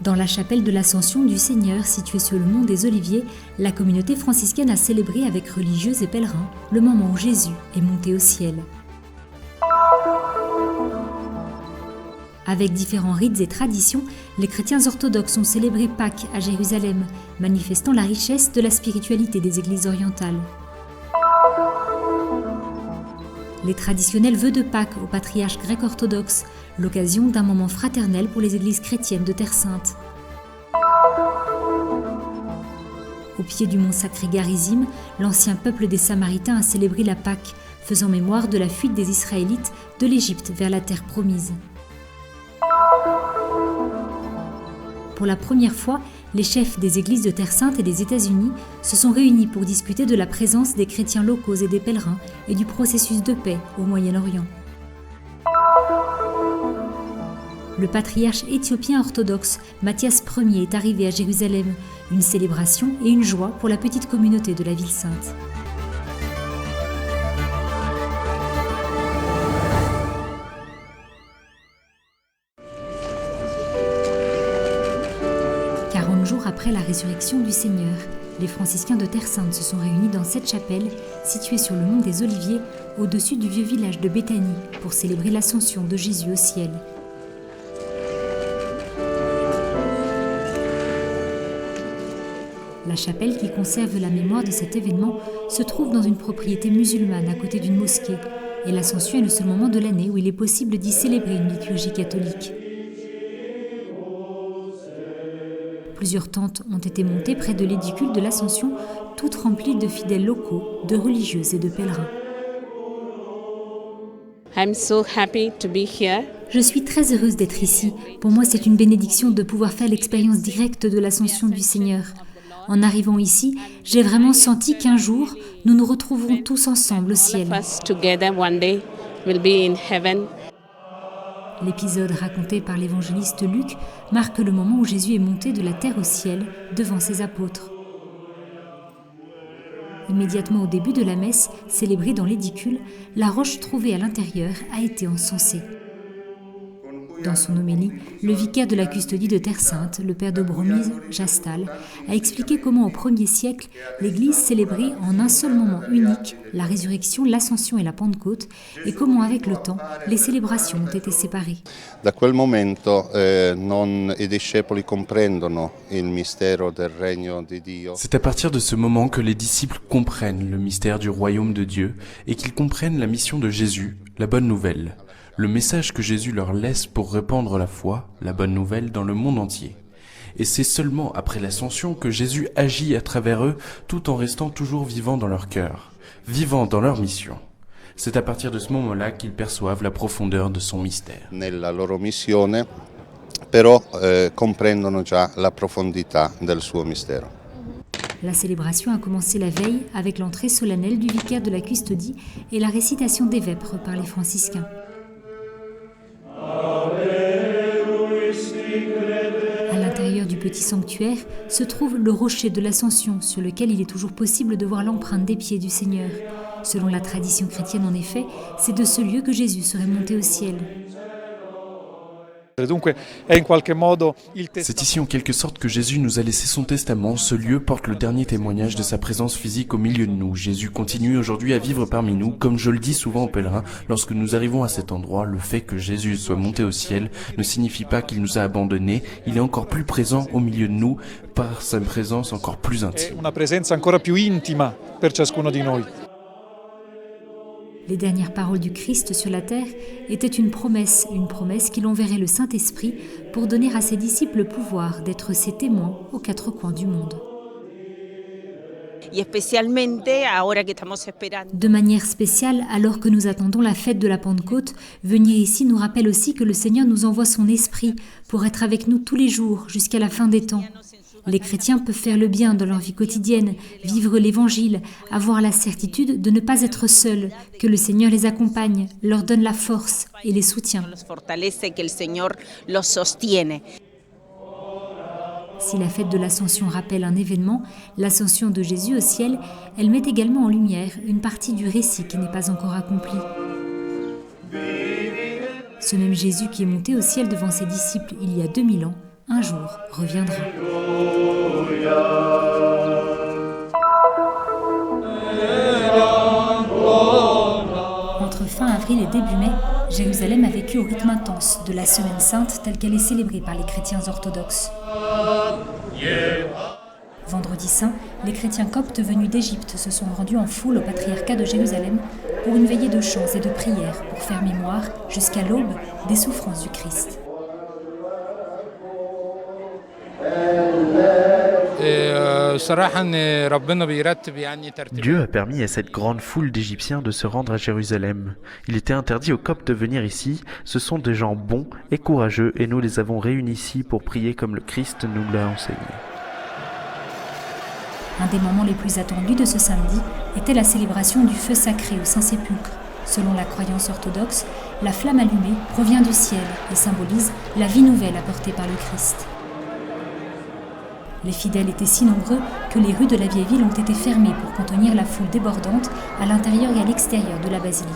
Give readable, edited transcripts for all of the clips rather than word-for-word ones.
Dans la chapelle de l'Ascension du Seigneur, située sur le mont des Oliviers, la communauté franciscaine a célébré avec religieux et pèlerins le moment où Jésus est monté au ciel. Avec différents rites et traditions, les chrétiens orthodoxes ont célébré Pâques à Jérusalem, manifestant la richesse de la spiritualité des églises orientales. Les traditionnels vœux de Pâques au patriarche grec orthodoxe, l'occasion d'un moment fraternel pour les églises chrétiennes de Terre Sainte. Au pied du mont sacré Garizim, l'ancien peuple des Samaritains a célébré la Pâque, faisant mémoire de la fuite des Israélites de l'Égypte vers la terre promise. Pour la première fois, les chefs des églises de Terre Sainte et des États-Unis se sont réunis pour discuter de la présence des chrétiens locaux et des pèlerins et du processus de paix au Moyen-Orient. Le patriarche éthiopien orthodoxe Matthias Ier est arrivé à Jérusalem, une célébration et une joie pour la petite communauté de la ville sainte. Jours après la résurrection du Seigneur, les franciscains de Terre Sainte se sont réunis dans cette chapelle située sur le mont des Oliviers, au-dessus du vieux village de Béthanie, pour célébrer l'ascension de Jésus au ciel. La chapelle qui conserve la mémoire de cet événement se trouve dans une propriété musulmane à côté d'une mosquée, et l'Ascension est le seul moment de l'année où il est possible d'y célébrer une liturgie catholique. Plusieurs tentes ont été montées près de l'édicule de l'Ascension, toutes remplies de fidèles locaux, de religieux et de pèlerins. I'm so happy to be here. Je suis très heureuse d'être ici. Pour moi, c'est une bénédiction de pouvoir faire l'expérience directe de l'Ascension du Seigneur. En arrivant ici, j'ai vraiment senti qu'un jour, nous nous retrouverons tous ensemble au ciel. L'épisode raconté par l'évangéliste Luc marque le moment où Jésus est monté de la terre au ciel devant ses apôtres. Immédiatement au début de la messe, célébrée dans l'édicule, la roche trouvée à l'intérieur a été encensée. Dans son homélie, le vicaire de la custodie de Terre Sainte, le père de Bromise, Jastal, a expliqué comment au 1er siècle, l'Église célébrait en un seul moment unique la résurrection, l'ascension et la Pentecôte, et comment avec le temps, les célébrations ont été séparées. Da quel momento i discepoli comprendono il mistero del regno di Dio. C'est à partir de ce moment que les disciples comprennent le mystère du royaume de Dieu et qu'ils comprennent la mission de Jésus, la bonne nouvelle. Le message que Jésus leur laisse pour répandre la foi, la bonne nouvelle, dans le monde entier. Et c'est seulement après l'ascension que Jésus agit à travers eux, tout en restant toujours vivant dans leur cœur, vivant dans leur mission. C'est à partir de ce moment-là qu'ils perçoivent la profondeur de son mystère. Nella loro missione, però comprendono già la profondità del suo mistero. La célébration a commencé la veille avec l'entrée solennelle du vicaire de la custodie et la récitation des vêpres par les franciscains. À l'intérieur du petit sanctuaire se trouve le rocher de l'Ascension sur lequel il est toujours possible de voir l'empreinte des pieds du Seigneur. Selon la tradition chrétienne en effet, c'est de ce lieu que Jésus serait monté au ciel. C'est ici en quelque sorte que Jésus nous a laissé son testament. Ce lieu porte le dernier témoignage de sa présence physique au milieu de nous. Jésus continue aujourd'hui à vivre parmi nous. Comme je le dis souvent aux pèlerins, lorsque nous arrivons à cet endroit, le fait que Jésus soit monté au ciel ne signifie pas qu'il nous a abandonnés. Il est encore plus présent au milieu de nous par sa présence encore plus intime. Una presenza ancora più intima per ciascuno di noi. Les dernières paroles du Christ sur la terre étaient une promesse qu'il enverrait le Saint-Esprit pour donner à ses disciples le pouvoir d'être ses témoins aux quatre coins du monde. De manière spéciale, alors que nous attendons la fête de la Pentecôte, venir ici nous rappelle aussi que le Seigneur nous envoie son Esprit pour être avec nous tous les jours jusqu'à la fin des temps. Les chrétiens peuvent faire le bien dans leur vie quotidienne, vivre l'Évangile, avoir la certitude de ne pas être seuls, que le Seigneur les accompagne, leur donne la force et les soutient. Si la fête de l'Ascension rappelle un événement, l'Ascension de Jésus au ciel, elle met également en lumière une partie du récit qui n'est pas encore accompli. Ce même Jésus qui est monté au ciel devant ses disciples il y a 2000 ans, un jour reviendra. Entre fin avril et début mai, Jérusalem a vécu au rythme intense de la Semaine Sainte telle qu'elle est célébrée par les chrétiens orthodoxes. Vendredi saint, les chrétiens coptes venus d'Égypte se sont rendus en foule au patriarcat de Jérusalem pour une veillée de chants et de prières pour faire mémoire, jusqu'à l'aube, des souffrances du Christ. Dieu a permis à cette grande foule d'Égyptiens de se rendre à Jérusalem. Il était interdit aux Coptes de venir ici. Ce sont des gens bons et courageux et nous les avons réunis ici pour prier comme le Christ nous l'a enseigné. Un des moments les plus attendus de ce samedi était la célébration du feu sacré au Saint-Sépulcre. Selon la croyance orthodoxe, la flamme allumée provient du ciel et symbolise la vie nouvelle apportée par le Christ. Les fidèles étaient si nombreux que les rues de la vieille ville ont été fermées pour contenir la foule débordante à l'intérieur et à l'extérieur de la basilique.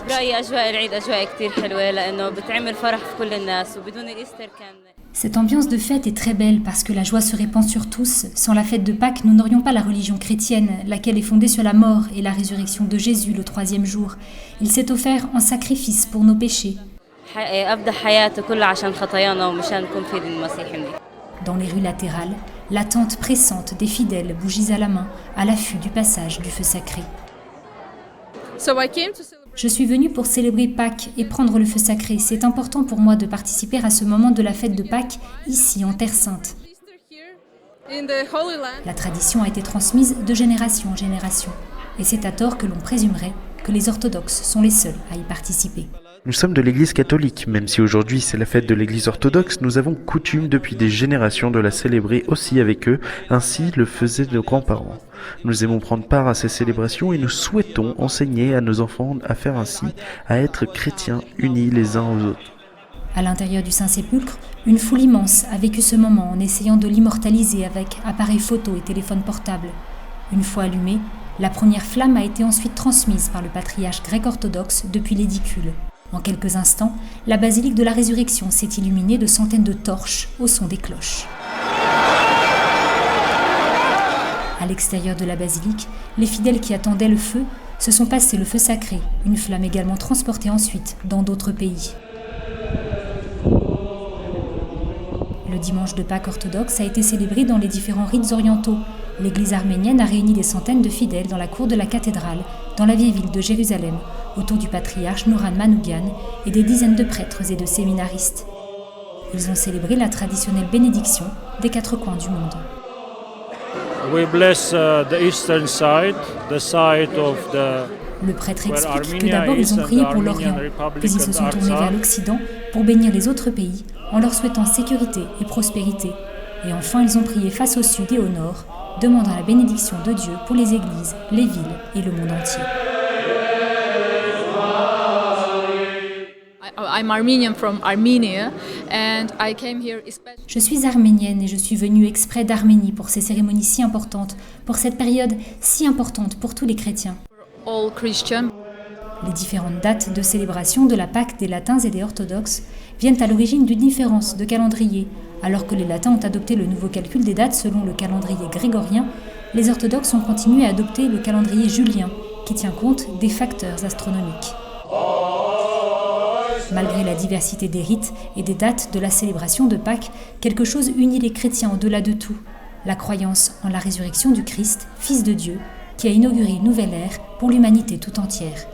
Cette ambiance de fête est très belle parce que la joie se répand sur tous. Sans la fête de Pâques, nous n'aurions pas la religion chrétienne, laquelle est fondée sur la mort et la résurrection de Jésus le 3e jour. Il s'est offert en sacrifice pour nos péchés. Dans les rues latérales, l'attente pressante des fidèles, bougies à la main, à l'affût du passage du feu sacré. Je suis venue pour célébrer Pâques et prendre le feu sacré. C'est important pour moi de participer à ce moment de la fête de Pâques, ici en Terre Sainte. La tradition a été transmise de génération en génération. Et c'est à tort que l'on présumerait que les orthodoxes sont les seuls à y participer. Nous sommes de l'Église catholique, même si aujourd'hui c'est la fête de l'Église orthodoxe, nous avons coutume depuis des générations de la célébrer aussi avec eux, ainsi le faisaient nos grands-parents. Nous aimons prendre part à ces célébrations et nous souhaitons enseigner à nos enfants à faire ainsi, à être chrétiens unis les uns aux autres. À l'intérieur du Saint-Sépulcre, une foule immense a vécu ce moment en essayant de l'immortaliser avec appareils photo et téléphone portable. Une fois allumée, la première flamme a été ensuite transmise par le patriarche grec-orthodoxe depuis l'édicule. En quelques instants, la basilique de la Résurrection s'est illuminée de centaines de torches au son des cloches. À l'extérieur de la basilique, les fidèles qui attendaient le feu se sont passés le feu sacré, une flamme également transportée ensuite dans d'autres pays. Le dimanche de Pâques orthodoxe a été célébré dans les différents rites orientaux. L'Église arménienne a réuni des centaines de fidèles dans la cour de la cathédrale, dans la vieille ville de Jérusalem, autour du patriarche Nouran Manoukian et des dizaines de prêtres et de séminaristes. Ils ont célébré la traditionnelle bénédiction des 4 coins du monde. Le prêtre explique que d'abord ils ont prié pour l'Orient, puis ils se sont tournés vers l'Occident pour bénir les autres pays en leur souhaitant sécurité et prospérité. Et enfin ils ont prié face au sud et au nord, demandant la bénédiction de Dieu pour les églises, les villes et le monde entier. Je suis arménienne et je suis venue exprès d'Arménie pour ces cérémonies si importantes, pour cette période si importante pour tous les chrétiens. Les différentes dates de célébration de la Pâque des latins et des orthodoxes viennent à l'origine d'une différence de calendrier. Alors que les latins ont adopté le nouveau calcul des dates selon le calendrier grégorien, les orthodoxes ont continué à adopter le calendrier julien, qui tient compte des facteurs astronomiques. Malgré la diversité des rites et des dates de la célébration de Pâques, quelque chose unit les chrétiens au-delà de tout, la croyance en la résurrection du Christ, Fils de Dieu, qui a inauguré une nouvelle ère pour l'humanité tout entière.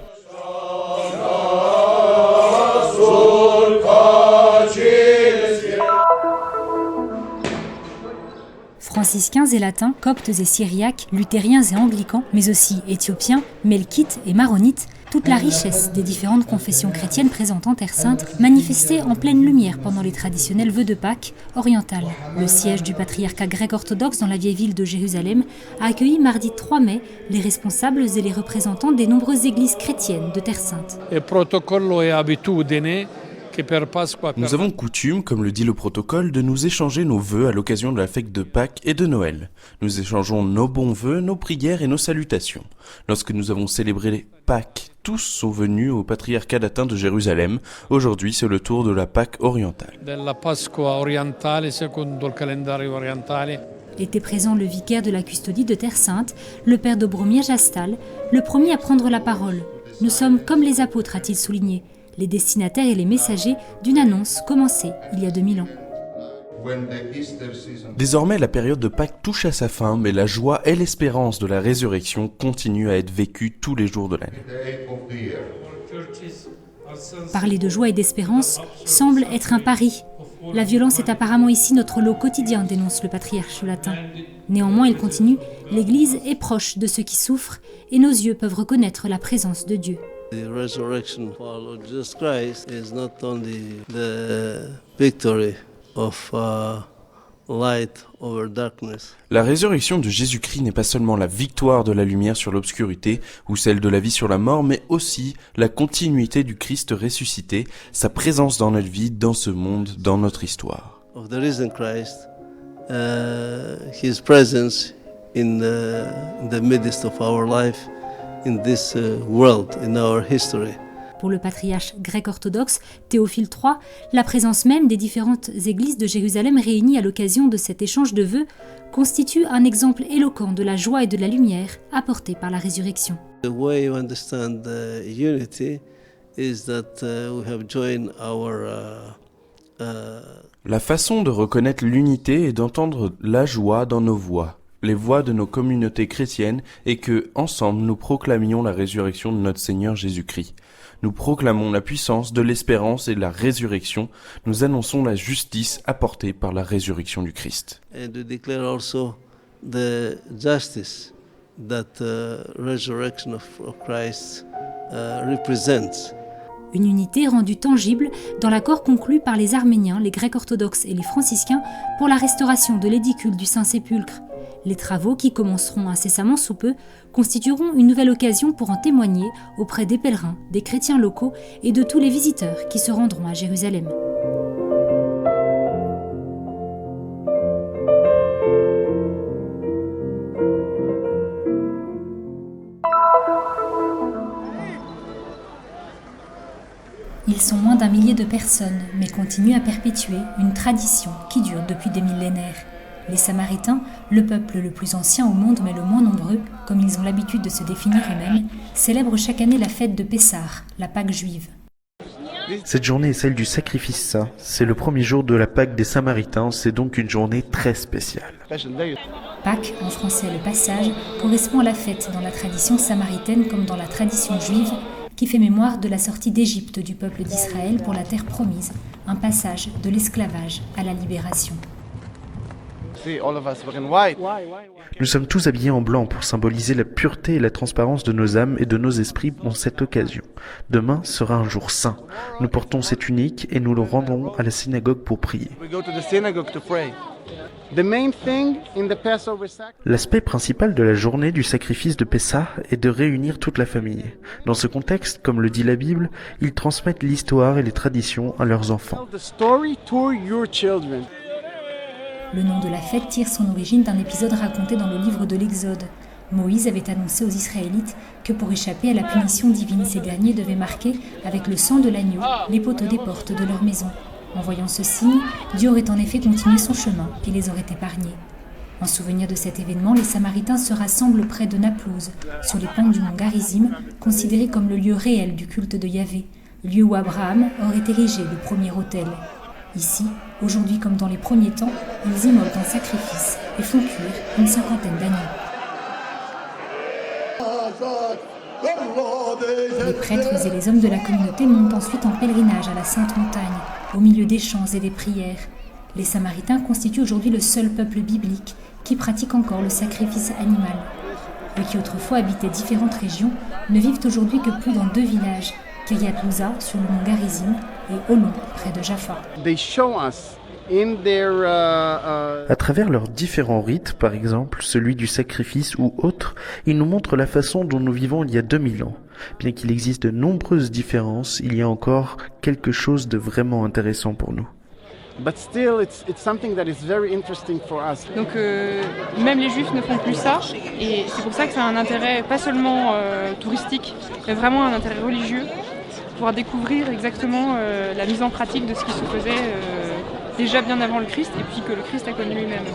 Franciscains et latins, coptes et syriaques, luthériens et anglicans, mais aussi éthiopiens, melkites et maronites, toute la richesse des différentes confessions chrétiennes présentes en Terre Sainte manifestée en pleine lumière pendant les traditionnels vœux de Pâques orientales. Le siège du patriarcat grec-orthodoxe dans la vieille ville de Jérusalem a accueilli mardi 3 mai les responsables et les représentants des nombreuses églises chrétiennes de Terre Sainte. Nous avons coutume, comme le dit le protocole, de nous échanger nos vœux à l'occasion de la fête de Pâques et de Noël. Nous échangeons nos bons vœux, nos prières et nos salutations. Lorsque nous avons célébré Pâques. Tous sont venus au patriarcat latin de Jérusalem. Aujourd'hui, c'est le tour de la Pâque orientale. Della Pasqua orientale secondo il calendario orientale. Était présent le vicaire de la custodie de Terre Sainte, le père Dobromir Jastal, le premier à prendre la parole. Nous sommes comme les apôtres, a-t-il souligné, les destinataires et les messagers d'une annonce commencée il y a 2000 ans. Désormais, la période de Pâques touche à sa fin, mais la joie et l'espérance de la résurrection continuent à être vécues tous les jours de l'année. Parler de joie et d'espérance semble être un pari. La violence est apparemment ici notre lot quotidien, dénonce le patriarche latin. Néanmoins, il continue, l'Église est proche de ceux qui souffrent et nos yeux peuvent reconnaître la présence de Dieu. The resurrection of our Lord Jesus Christ is not only the victory of light over darkness. La résurrection de Jésus-Christ n'est pas seulement la victoire de la lumière sur l'obscurité ou celle de la vie sur la mort, mais aussi la continuité du Christ ressuscité, sa présence dans notre vie, dans ce monde, dans notre histoire. Of the risen Christ, His presence in the midst of our life, in this world, in our history. Pour le patriarche grec-orthodoxe Théophile III, la présence même des différentes églises de Jérusalem réunies à l'occasion de cet échange de vœux constitue un exemple éloquent de la joie et de la lumière apportée par la résurrection. The way you understand unity is that we have joined our La façon de reconnaître l'unité est d'entendre la joie dans nos voix, les voix de nos communautés chrétiennes, et que, ensemble, nous proclamions la résurrection de notre Seigneur Jésus-Christ. Nous proclamons la puissance de l'espérance et de la résurrection. Nous annonçons la justice apportée par la résurrection du Christ. And we declare also the justice that resurrection of Christ represents. Une unité rendue tangible dans l'accord conclu par les Arméniens, les Grecs orthodoxes et les franciscains pour la restauration de l'édicule du Saint-Sépulcre. Les travaux, qui commenceront incessamment sous peu, constitueront une nouvelle occasion pour en témoigner auprès des pèlerins, des chrétiens locaux et de tous les visiteurs qui se rendront à Jérusalem. Ils sont moins d'1 millier de personnes, mais continuent à perpétuer une tradition qui dure depuis des millénaires. Les Samaritains, le peuple le plus ancien au monde mais le moins nombreux, comme ils ont l'habitude de se définir eux-mêmes, célèbrent chaque année la fête de Pessah, la Pâque juive. Cette journée est celle du sacrifice saint. C'est le premier jour de la Pâque des Samaritains, c'est donc une journée très spéciale. Pâques, en français le passage, correspond à la fête dans la tradition samaritaine comme dans la tradition juive, qui fait mémoire de la sortie d'Égypte du peuple d'Israël pour la terre promise, un passage de l'esclavage à la libération. Nous sommes tous habillés en blanc pour symboliser la pureté et la transparence de nos âmes et de nos esprits pour cette occasion. Demain sera un jour saint. Nous portons cette tunique et nous le rendrons à la synagogue pour prier. L'aspect principal de la journée du sacrifice de Pessah est de réunir toute la famille. Dans ce contexte, comme le dit la Bible, ils transmettent l'histoire et les traditions à leurs enfants. Le nom de la fête tire son origine d'un épisode raconté dans le livre de l'Exode. Moïse avait annoncé aux Israélites que pour échapper à la punition divine, ces derniers devaient marquer avec le sang de l'agneau les poteaux des portes de leur maison. En voyant ce signe, Dieu aurait en effet continué son chemin et les aurait épargnés. En souvenir de cet événement, les Samaritains se rassemblent près de Naplouse, sur les pentes du mont Garizim, considéré comme le lieu réel du culte de Yahvé, lieu où Abraham aurait érigé le premier autel. Ici, aujourd'hui comme dans les premiers temps, ils immolent un sacrifice et font cuire une 50aine d'agneaux. Les prêtres et les hommes de la communauté montent ensuite en pèlerinage à la Sainte Montagne, au milieu des chants et des prières. Les Samaritains constituent aujourd'hui le seul peuple biblique qui pratique encore le sacrifice animal. Eux qui autrefois habitaient différentes régions ne vivent aujourd'hui que plus dans 2 villages, Kiryat Louza sur le mont Garizim et Olon près de Jaffa. À travers leurs différents rites, par exemple celui du sacrifice ou autre, ils nous montrent la façon dont nous vivons il y a 2000 ans. Bien qu'il existe de nombreuses différences, il y a encore quelque chose de vraiment intéressant pour nous. but still it's something that is very interesting for us. Donc même les juifs ne font plus ça et c'est pour ça que ça a un intérêt pas seulement touristique mais vraiment un intérêt religieux, pouvoir découvrir exactement la mise en pratique de ce qui se faisait déjà bien avant le Christ et puis que le Christ a connu lui-même.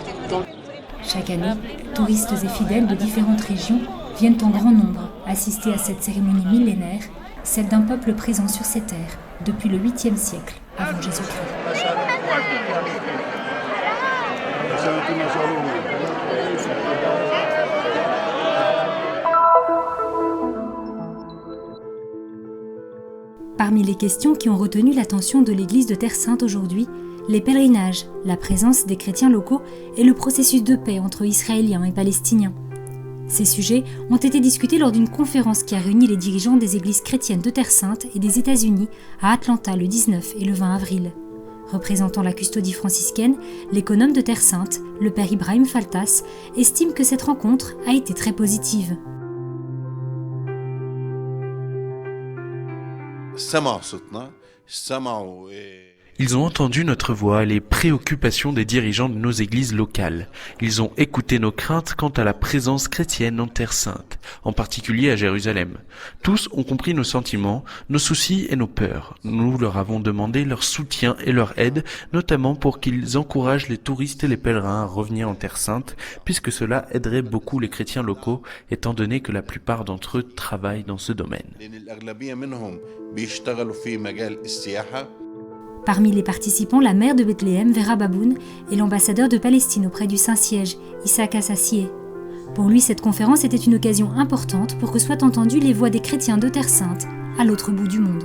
Chaque année, touristes et fidèles de différentes régions viennent en grand nombre assister à cette cérémonie millénaire, celle d'un peuple présent sur ces terres depuis le 8e siècle avant Jésus-Christ. Parmi les questions qui ont retenu l'attention de l'Église de Terre Sainte aujourd'hui, les pèlerinages, la présence des chrétiens locaux et le processus de paix entre Israéliens et Palestiniens. Ces sujets ont été discutés lors d'une conférence qui a réuni les dirigeants des églises chrétiennes de Terre Sainte et des États-Unis à Atlanta le 19 et le 20 avril. Représentant la custodie franciscaine, l'économe de Terre Sainte, le père Ibrahim Faltas, estime que cette rencontre a été très positive. Ils ont entendu notre voix et les préoccupations des dirigeants de nos églises locales. Ils ont écouté nos craintes quant à la présence chrétienne en Terre Sainte, en particulier à Jérusalem. Tous ont compris nos sentiments, nos soucis et nos peurs. Nous leur avons demandé leur soutien et leur aide, notamment pour qu'ils encouragent les touristes et les pèlerins à revenir en Terre Sainte, puisque cela aiderait beaucoup les chrétiens locaux, étant donné que la plupart d'entre eux travaillent dans ce domaine. Parmi les participants, la maire de Bethléem, Vera Baboun, et l'ambassadeur de Palestine auprès du Saint-Siège, Issa Kassassieh. Pour lui, cette conférence était une occasion importante pour que soient entendues les voix des chrétiens de Terre Sainte, à l'autre bout du monde.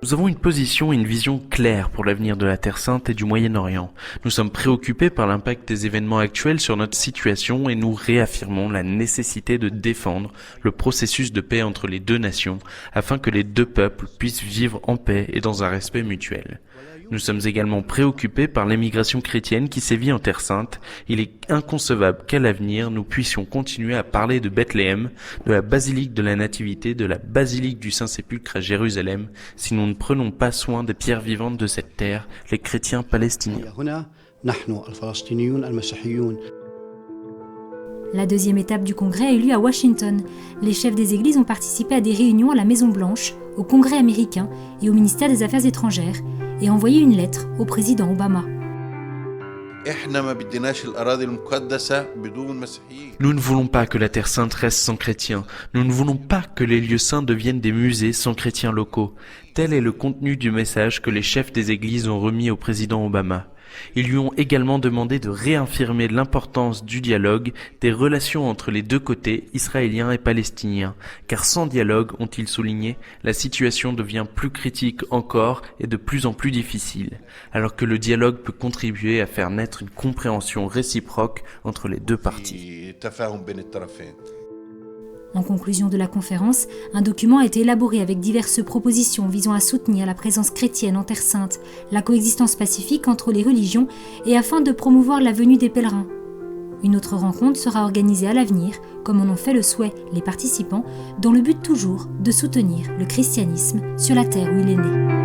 Nous avons une position et une vision claire pour l'avenir de la Terre Sainte et du Moyen-Orient. Nous sommes préoccupés par l'impact des événements actuels sur notre situation et nous réaffirmons la nécessité de défendre le processus de paix entre les deux nations afin que les deux peuples puissent vivre en paix et dans un respect mutuel. Nous sommes également préoccupés par l'émigration chrétienne qui sévit en Terre Sainte. Il est inconcevable qu'à l'avenir, nous puissions continuer à parler de Bethléem, de la basilique de la Nativité, de la basilique du Saint-Sépulcre à Jérusalem, si nous ne prenons pas soin des pierres vivantes de cette terre, les chrétiens palestiniens. La deuxième étape du congrès a eu lieu à Washington. Les chefs des églises ont participé à des réunions à la Maison-Blanche, au Congrès américain et au ministère des Affaires étrangères, et envoyé une lettre au président Obama. Nous ne voulons pas que la Terre Sainte reste sans chrétiens. Nous ne voulons pas que les lieux saints deviennent des musées sans chrétiens locaux. Tel est le contenu du message que les chefs des églises ont remis au président Obama. Ils lui ont également demandé de réaffirmer l'importance du dialogue, des relations entre les deux côtés, israéliens et palestiniens, car sans dialogue, ont-ils souligné, la situation devient plus critique encore et de plus en plus difficile, alors que le dialogue peut contribuer à faire naître une compréhension réciproque entre les deux parties. En conclusion de la conférence, un document a été élaboré avec diverses propositions visant à soutenir la présence chrétienne en Terre Sainte, la coexistence pacifique entre les religions et afin de promouvoir la venue des pèlerins. Une autre rencontre sera organisée à l'avenir, comme en ont fait le souhait les participants, dans le but toujours de soutenir le christianisme sur la terre où il est né.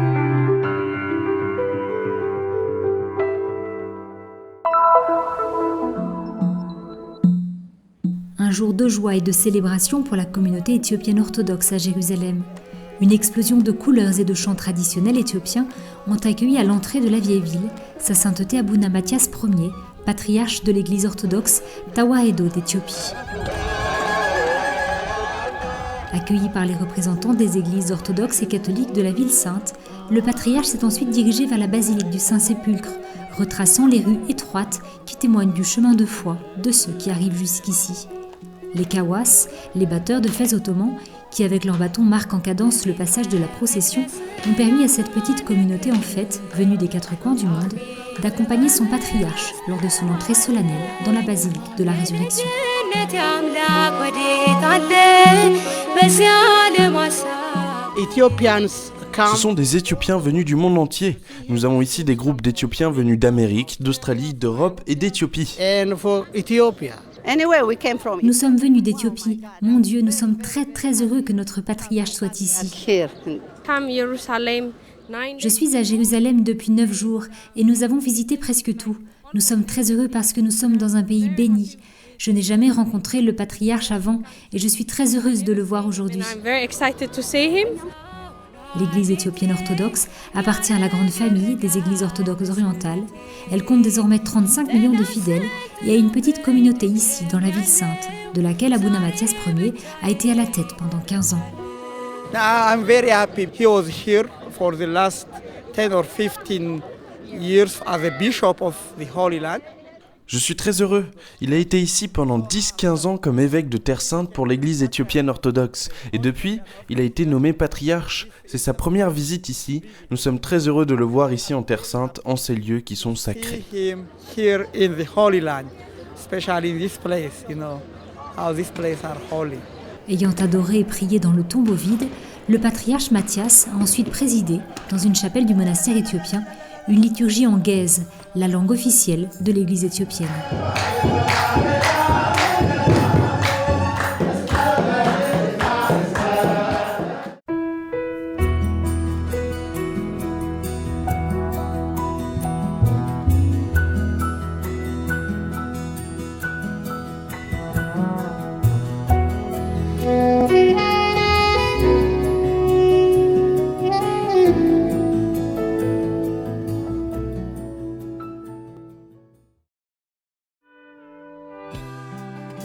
Un jour de joie et de célébration pour la communauté éthiopienne orthodoxe à Jérusalem. Une explosion de couleurs et de chants traditionnels éthiopiens ont accueilli à l'entrée de la vieille ville sa sainteté Abouna Mathias Ier, patriarche de l'église orthodoxe Tawahedo d'Éthiopie. Accueilli par les représentants des églises orthodoxes et catholiques de la ville sainte, le patriarche s'est ensuite dirigé vers la basilique du Saint-Sépulcre, retraçant les rues étroites qui témoignent du chemin de foi de ceux qui arrivent jusqu'ici. Les kawas, les batteurs de fès ottomans, qui avec leurs bâtons marquent en cadence le passage de la procession, ont permis à cette petite communauté en fête, venue des quatre coins du monde, d'accompagner son patriarche lors de son entrée solennelle dans la basilique de la Résurrection. Ce sont des Éthiopiens venus du monde entier. Nous avons ici des groupes d'Éthiopiens venus d'Amérique, d'Australie, d'Europe et d'Éthiopie. Nous sommes venus d'Éthiopie. Mon Dieu, nous sommes très très heureux que notre patriarche soit ici. Je suis à Jérusalem depuis 9 jours et nous avons visité presque tout. Nous sommes très heureux parce que nous sommes dans un pays béni. Je n'ai jamais rencontré le patriarche avant et je suis très heureuse de le voir aujourd'hui. L'église éthiopienne orthodoxe appartient à la grande famille des églises orthodoxes orientales. Elle compte désormais 35 millions de fidèles et a une petite communauté ici, dans la ville sainte, de laquelle Abouna Matthias Ier a été à la tête pendant 15 ans. I'm very happy. He was here for the last 10 or 15 years as a bishop of the Holy Land. Je suis très heureux. Il a été ici pendant 10-15 ans comme évêque de Terre Sainte pour l'église éthiopienne orthodoxe. Et depuis, il a été nommé patriarche. C'est sa première visite ici. Nous sommes très heureux de le voir ici en Terre Sainte, en ces lieux qui sont sacrés. See him here in the Holy Land, especially in this place, you know, how these places are holy. Ayant adoré et prié dans le tombeau vide, le patriarche Matthias a ensuite présidé, dans une chapelle du monastère éthiopien, une liturgie en guèze, la langue officielle de l'église éthiopienne.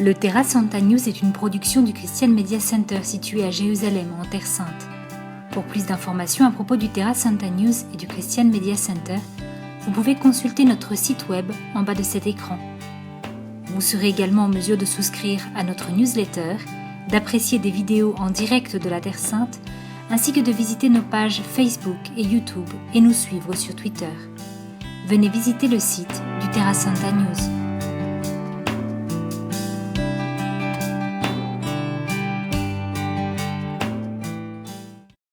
Le Terra Santa News est une production du Christian Media Center situé à Jérusalem, en Terre Sainte. Pour plus d'informations à propos du Terra Santa News et du Christian Media Center, vous pouvez consulter notre site web en bas de cet écran. Vous serez également en mesure de souscrire à notre newsletter, d'apprécier des vidéos en direct de la Terre Sainte, ainsi que de visiter nos pages Facebook et YouTube et nous suivre sur Twitter. Venez visiter le site du Terra Santa News.